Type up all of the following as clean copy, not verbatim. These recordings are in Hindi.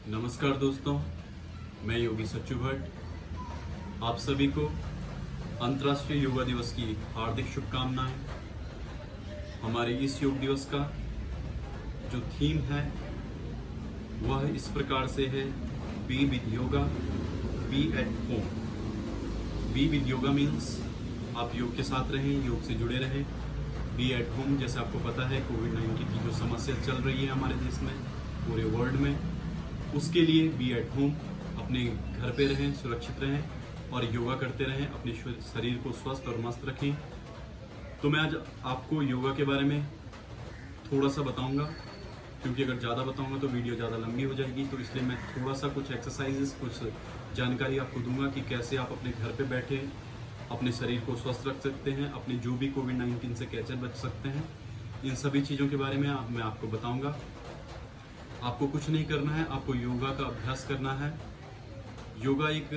नमस्कार दोस्तों, मैं योगी सच्चू भट्ट। आप सभी को अंतर्राष्ट्रीय योगा दिवस की हार्दिक शुभकामनाएं। हमारे इस योग दिवस का जो थीम है वह इस प्रकार से है, be with yoga, be at home. Be with yoga means आप योग के साथ रहें, योग से जुड़े रहें। बी एट होम, जैसे आपको पता है कोविड-19 की जो समस्या चल रही है हमारे देश में, पूरे वर्ल्ड में, उसके लिए बी एट होम। अपने घर पे रहें, सुरक्षित रहें और योगा करते रहें, अपने शरीर को स्वस्थ और मस्त रखें। तो मैं आज आपको योगा के बारे में थोड़ा सा बताऊंगा, क्योंकि अगर ज़्यादा बताऊंगा तो वीडियो ज़्यादा लंबी हो जाएगी। तो इसलिए मैं थोड़ा सा कुछ एक्सरसाइजेस, कुछ जानकारी आपको दूंगा कि कैसे आप अपने घर पे बैठे अपने शरीर को स्वस्थ रख सकते हैं, अपने जो भी कोविड-19 से कैसे बच सकते हैं। इन सभी चीज़ों के बारे में मैं आपको बताऊँगा। आपको कुछ नहीं करना है, आपको योगा का अभ्यास करना है। योगा एक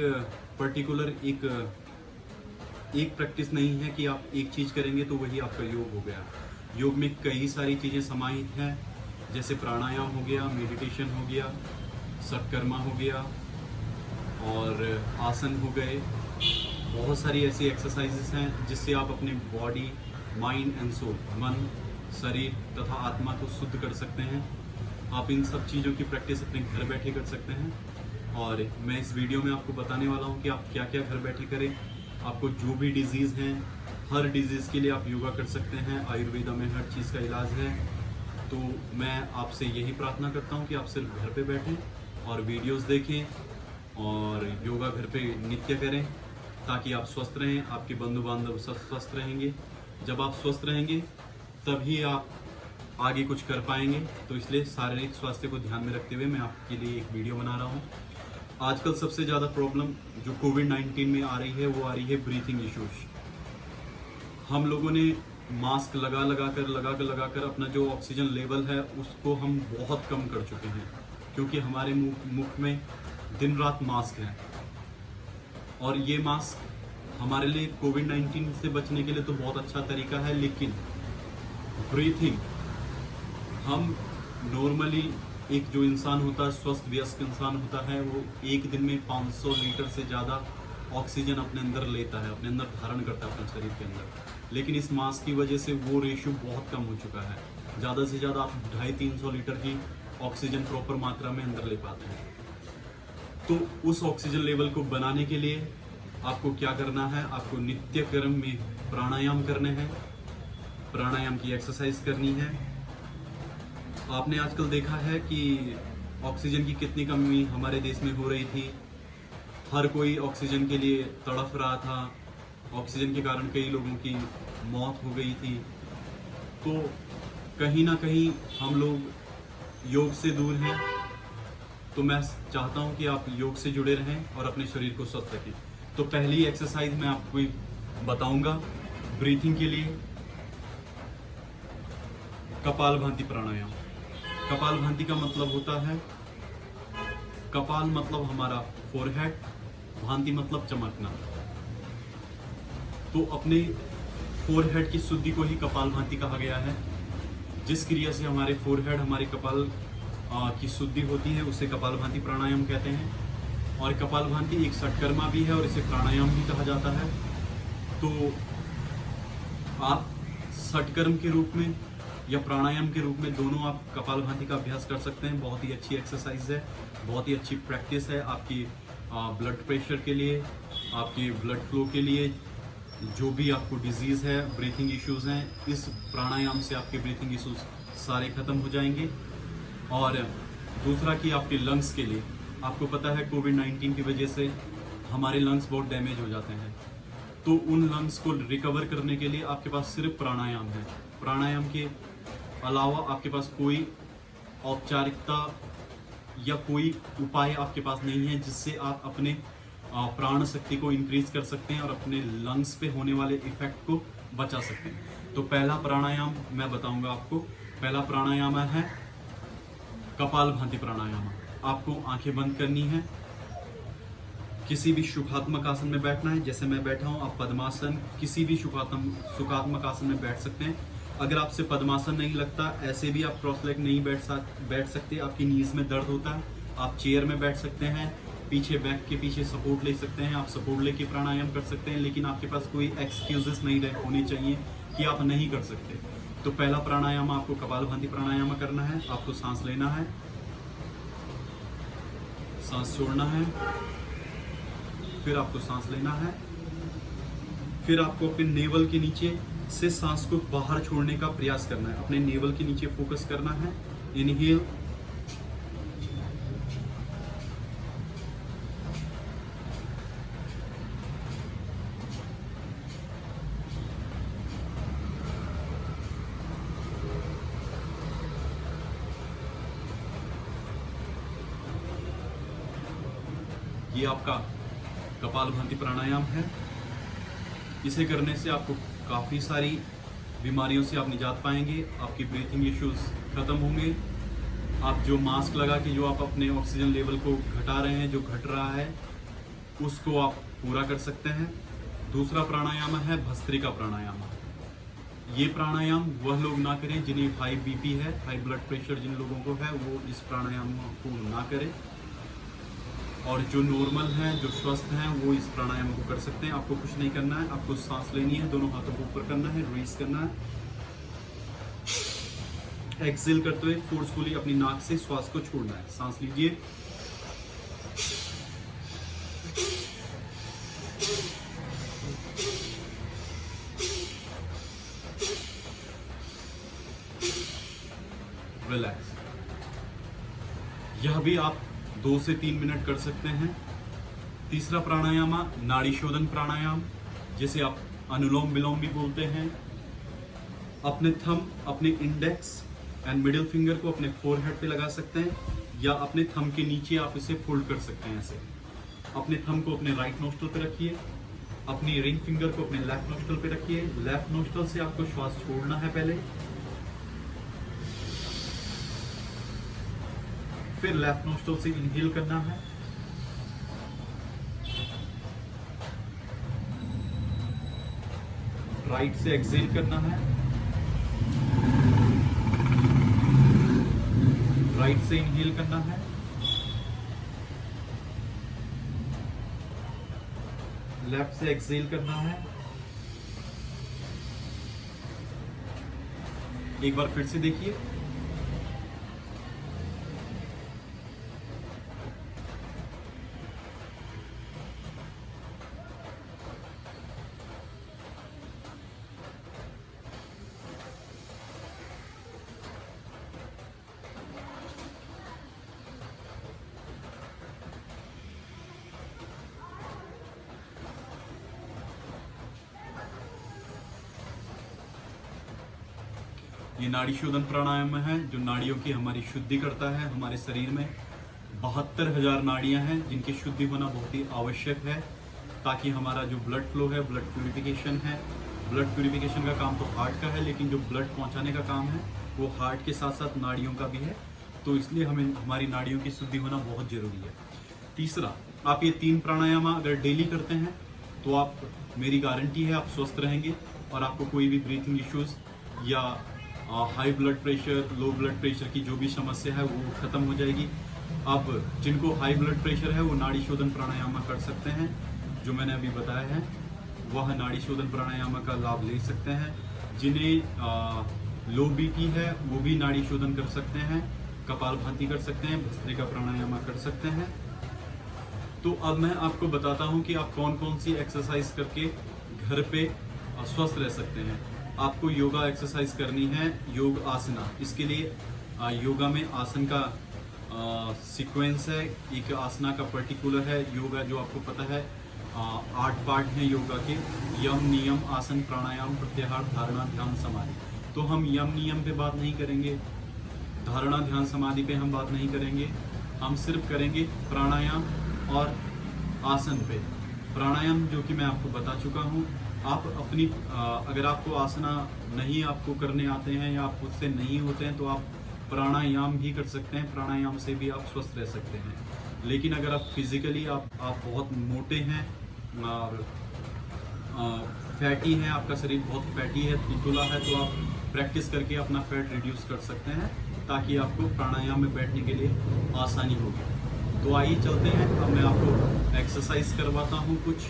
पर्टिकुलर एक प्रैक्टिस नहीं है कि आप एक चीज़ करेंगे तो वही आपका योग हो गया। योग में कई सारी चीज़ें समाहित हैं, जैसे प्राणायाम हो गया, मेडिटेशन हो गया, सटकर्मा हो गया और आसन हो गए। बहुत सारी ऐसी एक्सरसाइजेस हैं जिससे आप अपने बॉडी, माइंड एंड सोल, मन, शरीर तथा आत्मा को शुद्ध कर सकते हैं। आप इन सब चीज़ों की प्रैक्टिस अपने घर बैठे कर सकते हैं। और मैं इस वीडियो में आपको बताने वाला हूँ कि आप क्या क्या घर बैठे करें। आपको जो भी डिजीज़ हैं, हर डिजीज़ के लिए आप योगा कर सकते हैं। आयुर्वेदा में हर चीज़ का इलाज है। तो मैं आपसे यही प्रार्थना करता हूँ कि आप सिर्फ घर पे बैठें और वीडियोस देखें और योगा घर पे नित्य करें, ताकि आप स्वस्थ रहें, आपके बंधु बांधव सब स्वस्थ रहेंगे। जब आप स्वस्थ रहेंगे तभी आप आगे कुछ कर पाएंगे। तो इसलिए शारीरिक स्वास्थ्य को ध्यान में रखते हुए मैं आपके लिए एक वीडियो बना रहा हूँ। आजकल सबसे ज़्यादा प्रॉब्लम जो कोविड-19 में आ रही है वो आ रही है ब्रीथिंग इश्यूज। हम लोगों ने मास्क लगा कर अपना जो ऑक्सीजन लेवल है उसको हम बहुत कम कर चुके हैं, क्योंकि हमारे मुख में दिन रात मास्क है। और ये मास्क हमारे लिए कोविड-19 से बचने के लिए तो बहुत अच्छा तरीका है, लेकिन ब्रीथिंग, हम नॉर्मली एक जो इंसान होता है, स्वस्थ वयस्क इंसान होता है, वो एक दिन में 500 लीटर से ज़्यादा ऑक्सीजन अपने अंदर लेता है, अपने अंदर धारण करता है अपने शरीर के अंदर। लेकिन इस मास्क की वजह से वो रेशियो बहुत कम हो चुका है। ज़्यादा से ज़्यादा आप 250-300 लीटर की ऑक्सीजन प्रॉपर मात्रा में अंदर ले पाते हैं। तो उस ऑक्सीजन लेवल को बनाने के लिए आपको क्या करना है? आपको नित्य क्रम में प्राणायाम करने हैं, प्राणायाम की एक्सरसाइज करनी है। आपने आजकल देखा है कि ऑक्सीजन की कितनी कमी हमारे देश में हो रही थी। हर कोई ऑक्सीजन के लिए तड़फ रहा था। ऑक्सीजन के कारण कई लोगों की मौत हो गई थी। तो कहीं ना कहीं हम लोग योग से दूर हैं। तो मैं चाहता हूं कि आप योग से जुड़े रहें और अपने शरीर को स्वस्थ रखें। तो पहली एक्सरसाइज मैं आपको बताऊंगा ब्रीथिंग के लिए, कपालभाति प्राणायाम। कपालभाति का मतलब होता है, कपाल मतलब हमारा फोरहेड, भांति मतलब चमकना। तो अपने फोरहेड की शुद्धि को ही कपालभाति कहा गया है। जिस क्रिया से हमारे फोरहेड, हमारे कपाल की शुद्धि होती है उसे कपालभाति प्राणायाम कहते हैं। और कपालभाति एक सटकर्मा भी है और इसे प्राणायाम भी कहा जाता है। तो आप सटकर्म के रूप में या प्राणायाम के रूप में दोनों आप कपालभाति का अभ्यास कर सकते हैं। बहुत ही अच्छी एक्सरसाइज है, बहुत ही अच्छी प्रैक्टिस है आपकी ब्लड प्रेशर के लिए, आपके ब्लड फ्लो के लिए। जो भी आपको डिजीज़ है, ब्रीथिंग इश्यूज़ हैं, इस प्राणायाम से आपके ब्रीथिंग इश्यूज सारे खत्म हो जाएंगे। और दूसरा कि आपके लंग्स के लिए, आपको पता है कोविड-19 की वजह से हमारे लंग्स बहुत डैमेज हो जाते हैं। तो उन लंग्स को रिकवर करने के लिए आपके पास सिर्फ प्राणायाम है। प्राणायाम के अलावा आपके पास कोई औपचारिकता या कोई उपाय आपके पास नहीं है जिससे आप अपने प्राण शक्ति को इंक्रीज कर सकते हैं और अपने लंग्स पे होने वाले इफेक्ट को बचा सकते हैं। तो पहला प्राणायाम मैं बताऊंगा आपको। पहला प्राणायाम है कपालभाति प्राणायाम। आपको आंखें बंद करनी है, किसी भी सुखात्मक आसन में बैठना है। जैसे मैं बैठा हूँ, आप पद्मासन, किसी भी सुखात्मक आसन में बैठ सकते हैं। अगर आपसे पद्मासन नहीं लगता, ऐसे भी आप क्रॉस लेग नहीं बैठ सकते, आपकी नीज में दर्द होता है, आप चेयर में बैठ सकते हैं, पीछे बैक के पीछे सपोर्ट ले सकते हैं, आप सपोर्ट लेके प्राणायाम कर सकते हैं, लेकिन आपके पास कोई एक्सक्यूजेस नहीं होने चाहिए कि आप नहीं कर सकते। तो पहला प्राणायाम आपको कपालभाति प्राणायाम करना है। आपको सांस लेना है, सांस छोड़ना है, फिर आपको सांस लेना है, फिर आपको अपने नेवल के नीचे से सांस को बाहर छोड़ने का प्रयास करना है। अपने नेवल के नीचे फोकस करना है। इनहेल, ये आपका कपालभाति प्राणायाम है। इसे करने से आपको काफ़ी सारी बीमारियों से आप निजात पाएंगे। आपकी ब्रीथिंग इश्यूज खत्म होंगे। आप जो मास्क लगा के जो आप अपने ऑक्सीजन लेवल को घटा रहे हैं, जो घट रहा है, उसको आप पूरा कर सकते हैं। दूसरा प्राणायाम है भस्त्रिका प्राणायाम। ये प्राणायाम वह लोग ना करें जिन्हें हाई बीपी है, हाई ब्लड प्रेशर जिन लोगों को है, वो इस प्राणायाम को ना करें। और जो नॉर्मल हैं, जो स्वस्थ हैं, वो इस प्राणायाम को कर सकते हैं। आपको कुछ नहीं करना है, आपको सांस लेनी है, दोनों हाथों को ऊपर करना है, रिलीज करना है, एक्सेल करते हुए फोर्सफुली अपनी नाक से श्वास को छोड़ना है। सांस लीजिए, रिलैक्स। यह भी आप 2 से 3 मिनट कर सकते हैं। तीसरा प्राणायाम नाड़ी शोधन प्राणायाम, जिसे आप अनुलोम विलोम भी बोलते हैं। अपने थंब, अपने इंडेक्स एंड मिडिल फिंगर को अपने फोरहेड पे लगा सकते हैं, या अपने थंब के नीचे आप इसे फोल्ड कर सकते हैं ऐसे। अपने थंब को अपने राइट नोस्ट्रल पे रखिए, अपनी रिंग फिंगर को अपने लेफ्ट नोस्ट्रल पे रखिए। लेफ्ट नोस्ट्रल से आपको श्वास छोड़ना है पहले, फिर लेफ्ट नोस्ट्रल से इनहेल करना है, राइट से एक्सहेल करना है, राइट से इनहेल करना है, लेफ्ट से एक्सहेल करना है। एक बार फिर से देखिए। ये नाड़ी शोधन प्राणायाम है, जो नाड़ियों की हमारी शुद्धि करता है। हमारे शरीर में 72,000 नाड़ियां हैं, जिनकी शुद्धि होना बहुत ही आवश्यक है, ताकि हमारा जो ब्लड फ्लो है, ब्लड प्यूरिफिकेशन है। ब्लड प्यूरिफिकेशन का काम तो हार्ट का है, लेकिन जो ब्लड पहुंचाने का काम है वो हार्ट के साथ साथ नाड़ियों का भी है। तो इसलिए हमें हमारी नाड़ियों की शुद्धि होना बहुत जरूरी है। तीसरा, आप ये 3 प्राणायाम अगर डेली करते हैं तो आप, मेरी गारंटी है, आप स्वस्थ रहेंगे और आपको कोई भी ब्रीथिंग इश्यूज या high blood pressure, low blood pressure की जो भी समस्या है वो खत्म हो जाएगी। अब जिनको हाई ब्लड प्रेशर है वो नाड़ी शोधन प्राणायाम कर सकते हैं, जो मैंने अभी बताया है, वह नाड़ी शोधन प्राणायाम का लाभ ले सकते हैं। जिन्हें लो बीपी है वो भी नाड़ी शोधन कर सकते हैं, कपालभाति कर सकते हैं, भस्त्रिका प्राणायाम कर सकते हैं। तो अब मैं आपको बताता हूँ कि आप कौन कौन सी एक्सरसाइज करके घर पे स्वस्थ रह सकते हैं। आपको योगा एक्सरसाइज करनी है, योग आसना। इसके लिए योगा में आसन का सीक्वेंस है, एक आसना का पर्टिकुलर है। योगा जो आपको पता है 8 पार्ट हैं योगा के, यम, नियम, आसन, प्राणायाम, प्रत्याहार, धारणा, ध्यान, समाधि। तो हम यम नियम पे बात नहीं करेंगे, धारणा, ध्यान, समाधि पे हम बात नहीं करेंगे। हम सिर्फ करेंगे प्राणायाम और आसन पे। प्राणायाम जो कि मैं आपको बता चुका हूँ। आप अपनी अगर आपको आसना नहीं आपको करने आते हैं या आप उससे नहीं होते हैं तो आप प्राणायाम भी कर सकते हैं। प्राणायाम से भी आप स्वस्थ रह सकते हैं। लेकिन अगर आप फिजिकली आप बहुत मोटे हैं और फैटी हैं, आपका शरीर बहुत फैटी है, तुलतुला है, तो आप प्रैक्टिस करके अपना फैट रिड्यूस कर सकते हैं, ताकि आपको प्राणायाम में बैठने के लिए आसानी होगी। तो आइए चलते हैं, अब मैं आपको एक्सरसाइज करवाता हूँ, कुछ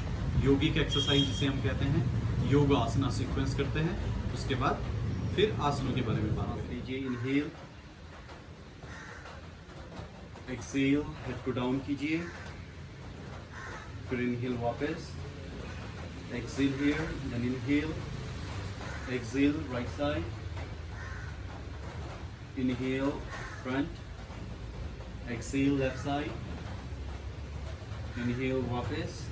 योगिक एक्सरसाइज जिसे हम कहते हैं योग आसना सीक्वेंस करते हैं। उसके बाद फिर आसनों के बारे में बात कीजिए। इनहेल, एक्सेल, हेड को डाउन कीजिए, फिर इनहेल वापस, exhale here, then inhale, exhale right side, inhale front, exhale left side, inhale वापस,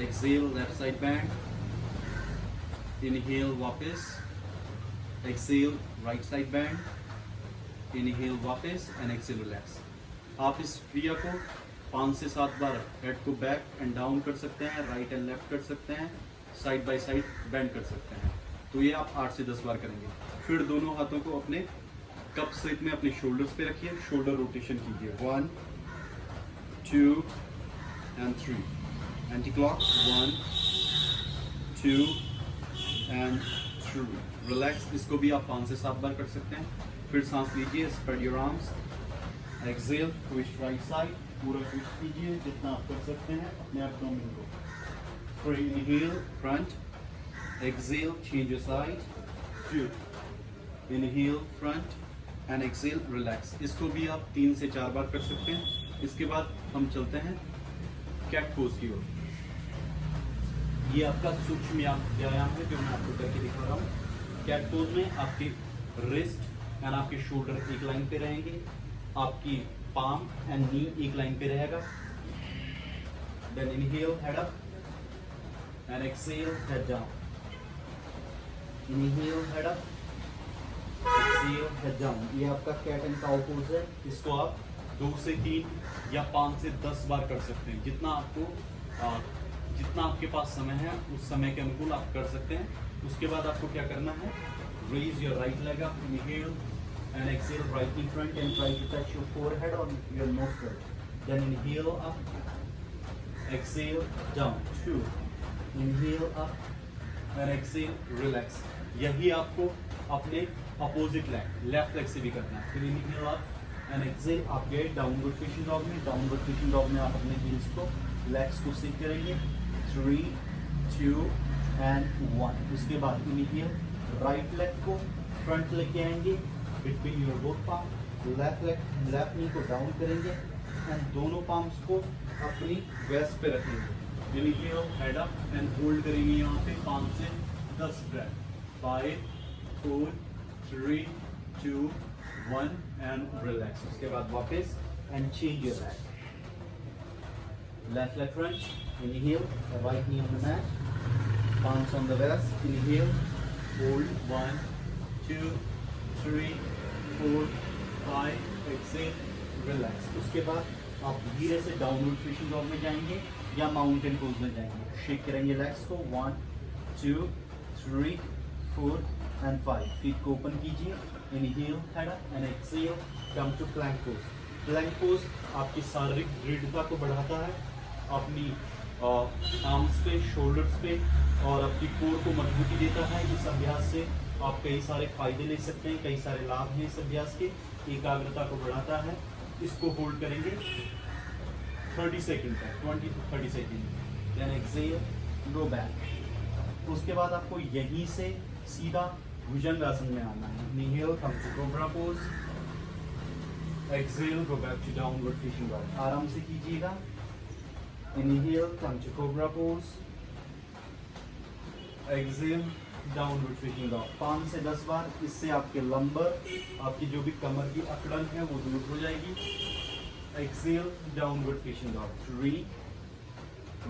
exhale left side bend, inhale वापस, exhale right side bend, inhale वापस एंड एक्सेल रिलैक्स। आप इस क्रिया को 5 से 7 बार हेड को बैक एंड डाउन कर सकते हैं, राइट एंड लेफ्ट कर सकते हैं, साइड बाय साइड बेंड कर सकते हैं। तो ये आप 8 से 10 बार करेंगे। फिर दोनों हाथों को अपने कप शेप में अपने शोल्डर्स पे रखिए, शोल्डर रोटेशन कीजिए, 1 2 and 3, anti clock 1 2 and 3, relax. इसको भी आप 5 से 7 बार कर सकते हैं। फिर सांस लीजिए, spread your arms, exhale, twist right side, पूरा ट्विस्ट कीजिए जितना आप कर सकते हैं अपने एब्डोमेन को। फिर inhale front, exhale change your side, 2, inhale front and exhale relax. इसको भी आप 3 से 4 बार कर सकते हैं। इसके बाद हम चलते हैं कैट पोज की ओर। ये आपका सूक्ष्म व्यायाम है जो मैं आपको करके दिखा रहा हूँ। कैट पोज में आपके रिस्ट एंड आपके शोल्डर एक लाइन पे रहेंगे, आपकी पाम एंड नी एक लाइन पे रहेगा। Then inhale head up and exhale head down, inhale head up, exhale head down. ये आपका कैट एंड काउ पोज है। इसको आप 2 से 3 या 5 से 10 बार कर सकते हैं, जितना आपके पास समय है उस समय के अनुकूल आप कर सकते हैं। उसके बाद आपको क्या करना है, raise your right leg up, inhale and exhale right in front and try to touch your forehead or your nostril. Then inhale up, exhale down, 2, inhale up and exhale relax. यही आपको अपने अपोजिट लेग लेफ्ट लेग से भी करना है। फिर इनहेल अप एंड एक्सेल, आप गए डाउनवर्ड फिशिंग डॉग में। डाउनवर्ड फिशिंग डॉग में आप अपने हील्स को लेग्स को सीख करेंगे, 3 2 एंड 1। उसके बाद इनहेल, राइट लेग को फ्रंट लेके आएंगे between your both palm, left नी को डाउन करेंगे एंड दोनों पाम्स को अपनी वेस्ट पे रखेंगे। Inhale head up and hold करेंगे यहाँ पे 5 से 10 ब्रेथ, 5 4 3 2 1 एंड रिलैक्स। उसके बाद वापस and change your back, left leg front, inhale, right knee on the mat, palms on the waist, inhale, hold, 1 2 3 4 5, exhale relax. उसके बाद आप धीरे से डाउनवर्ड फिशिंग डॉग में जाएंगे या माउंटेन पोज में जाएंगे। शेक करेंगे लेग्स को, 1 2 3 4 एंड 5। फीट को ओपन कीजिए, inhale head up and exhale come to plank pose. Plank pose आपकी शारीरिक दृढ़ता को बढ़ाता है, अपनी आर्म्स पे, शोल्डर्स पे और अपनी कोर को मजबूती देता है। इस अभ्यास से आप कई सारे फायदे ले सकते हैं, कई सारे लाभ हैं इस अभ्यास के। एकाग्रता को बढ़ाता है। इसको होल्ड करेंगे 30 सेकंड तक, 20 to 30 second, then exhale, go back. उसके बाद आपको यहीं से सीधा भुजंग आसन में आना है। Inhale come to cobra pose, exhale go back to downward facing dog. आराम से कीजिएगा। Inhale come to cobra pose, exhale downward facing dog, 5 से 10 बार। इससे आपके लंबर, आपकी जो भी कमर की अकड़न है वो दूर हो जाएगी। Exhale downward facing dog, 3,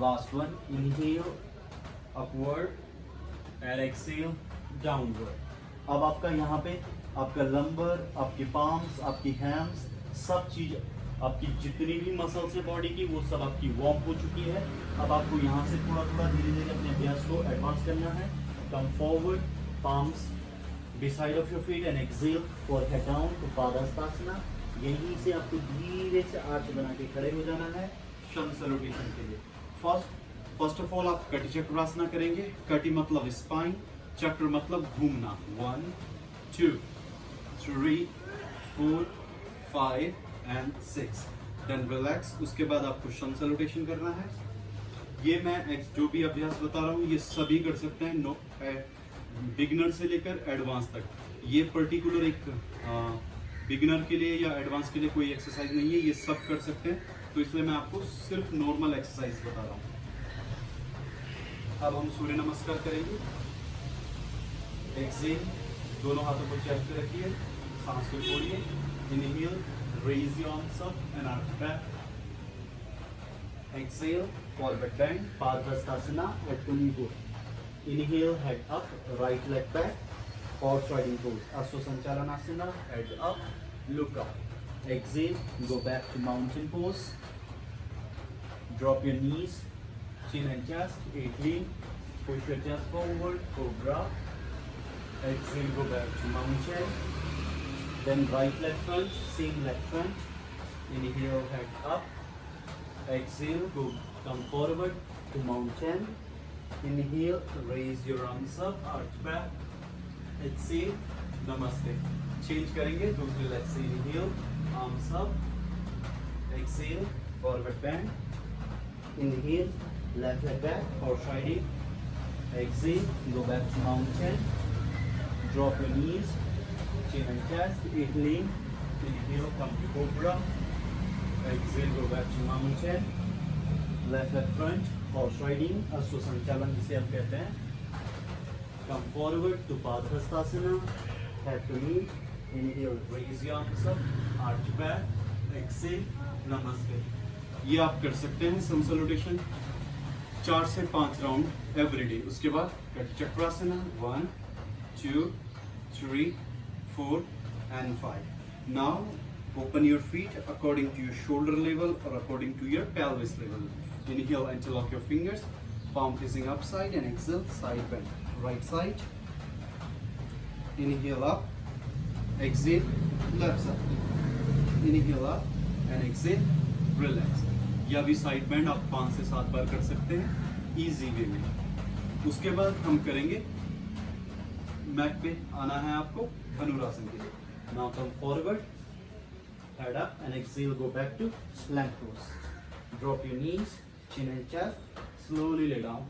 last 1, inhale upward and exhale downward. अब आपका यहाँ पे आपका लंबर, आपके पाम्स, आपकी हैम्स, सब चीज आपकी जितनी भी मसल्स है बॉडी की वो सब आपकी वार्म हो चुकी है। अब आपको यहाँ से थोड़ा थोड़ा धीरे धीरे अपने अभ्यास को एडवांस करना है। Come forward, palms beside of your feet and exhale for head down to Padahastasana। यहीं से आपको धीरे से आर्च बना के खड़े हो जाना है शम सैल्यूटेशन के लिए। फर्स्ट ऑफ ऑल आप कटी चक्रासना करेंगे। कटी मतलब स्पाइन, चक्र मतलब घूमना। 1 2 3 4 5 and 6। Then relax. उसके बाद आपको सन सैल्यूटेशन करना है। ये मैं जो भी अभ्यास बता रहा हूँ ये सभी कर सकते हैं, नो बिगिनर से लेकर एडवांस तक। ये पर्टिकुलर एक बिगिनर के लिए या एडवांस के लिए कोई एक्सरसाइज नहीं है, ये सब कर सकते हैं, तो इसलिए मैं आपको सिर्फ नॉर्मल एक्सरसाइज बता रहा हूँ। अब हम सूर्य नमस्कार करेंगे। एक्सेल, दोनों हाथों को चेस्ट पे रखिए, सांस को छोड़िए। Inhale, raise your arms up and arch back. Exhale, forward bend, Padahastasana at two. Inhale, head up, right leg back, horse riding pose. Ashwa Sanchalanasana, head up, look up. Exhale, go back to mountain pose. Drop your knees, chin and chest, 8 lean. Push your chest forward, cobra. Exhale, go back to mountain. Then right leg front, same leg front. Inhale, head up. Exhale, come forward to mountain. Inhale, raise your arms up, arch back. Exhale, namaste. Change करेंगे दूसरे leg से। Inhale, arms up. Exhale, forward bend. Inhale, left leg back, horse riding. Exhale, go back to mountain. Drop your knees, chin and chest, 8 lean. Inhale, come to cobra. Exhale, go back to mountain. Left leg front, horse riding, अश्व संचालन जिसे हम कहते हैं। Come forward to Padhastasana, head to knee. Inhale, raise your arms up, arch back. Exhale, namaste. ये आप कर सकते हैं सन सैल्यूटेशन 4 से 5 राउंड एवरीडे। उसके बाद Chakrasana 1, 2, 3, 4 and 5. Now open your feet according to your shoulder level or according to your pelvis level. Inhale, interlock your fingers, palm facing upside, and exhale, side bend. Right side. Inhale up, exhale, left side. Inhale up and exhale, relax. या भी साइड बेंड आप 5 से 7 बार कर सकते हैं इजी वे में। उसके बाद हम करेंगे मैट पे आना है आपको धनुरासन के लिए। Now come forward, head up, and exhale, go back to plank pose. Drop your knees, chin and chest, slowly lay down.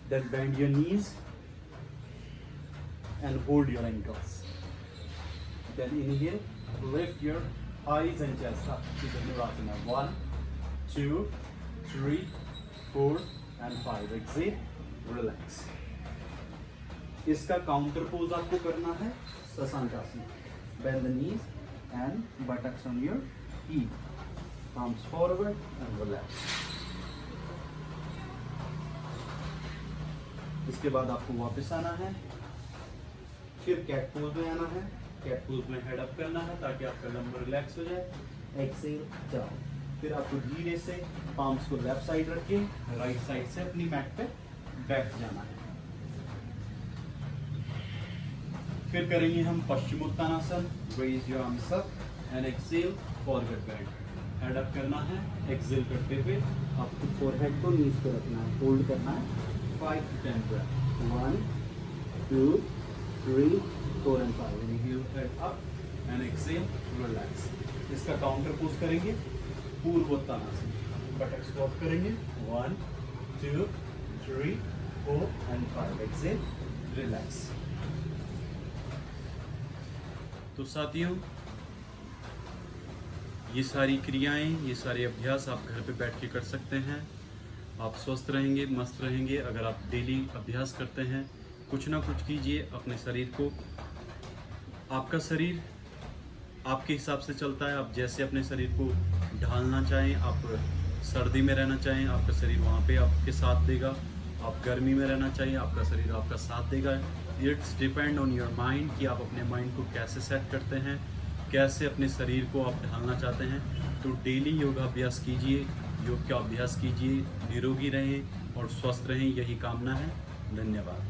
Then bend your knees and hold your ankles. Then inhale, lift your eyes and chest up to Dhanurasana. 1, 2, 3, 4 and 5. Exhale, relax. इसका काउंटर पोज आपको करना है ससांकासन। Bend the knees and buttocks on your heel. Palms forward and relax. इसके बाद आपको वापस आना है, फिर कैट पोज में आना है। कैट पोज में हेड अप करना है ताकि आपका लंबर रिलैक्स हो जाए। एक्सेल, जाओ। फिर आपको धीरे से पाम्स को लेफ्ट साइड रख के राइट साइड से अपनी मैट पे बैठ जाना है। फिर करेंगे हम paschimottanasana. Raise your arms up and exhale, forward bend. Head up करना है। एक्सेल करते हुए आपको फोरहेड को नीज पे रखना है, होल्ड करना है 5 to 10 breath. 1, 2, 3, 4 and 5. Inhale, head up and exhale, relax. इसका काउंटर पोज करेंगे पूर्वोत्तानासन। बटक स्क्वाट करेंगे 1, 2, 3, 4 and 5. Exhale, relax. तो साथियों, ये सारी क्रियाएं, ये सारे अभ्यास आप घर पे बैठ के कर सकते हैं। आप स्वस्थ रहेंगे, मस्त रहेंगे। अगर आप डेली अभ्यास करते हैं, कुछ ना कुछ कीजिए अपने शरीर को। आपका शरीर आपके हिसाब से चलता है। आप जैसे अपने शरीर को ढालना चाहें, आप सर्दी में रहना चाहें, आपका शरीर वहाँ पे आपके साथ देगा। आप गर्मी में रहना चाहिए, आपका शरीर आपका साथ देगा। It's depend on your mind कि आप अपने माइंड को कैसे सेट करते हैं, कैसे अपने शरीर को आप ढालना चाहते हैं। तो डेली योगाभ्यास कीजिए, योग का अभ्यास कीजिए, निरोगी रहें और स्वस्थ रहें, यही कामना है। धन्यवाद।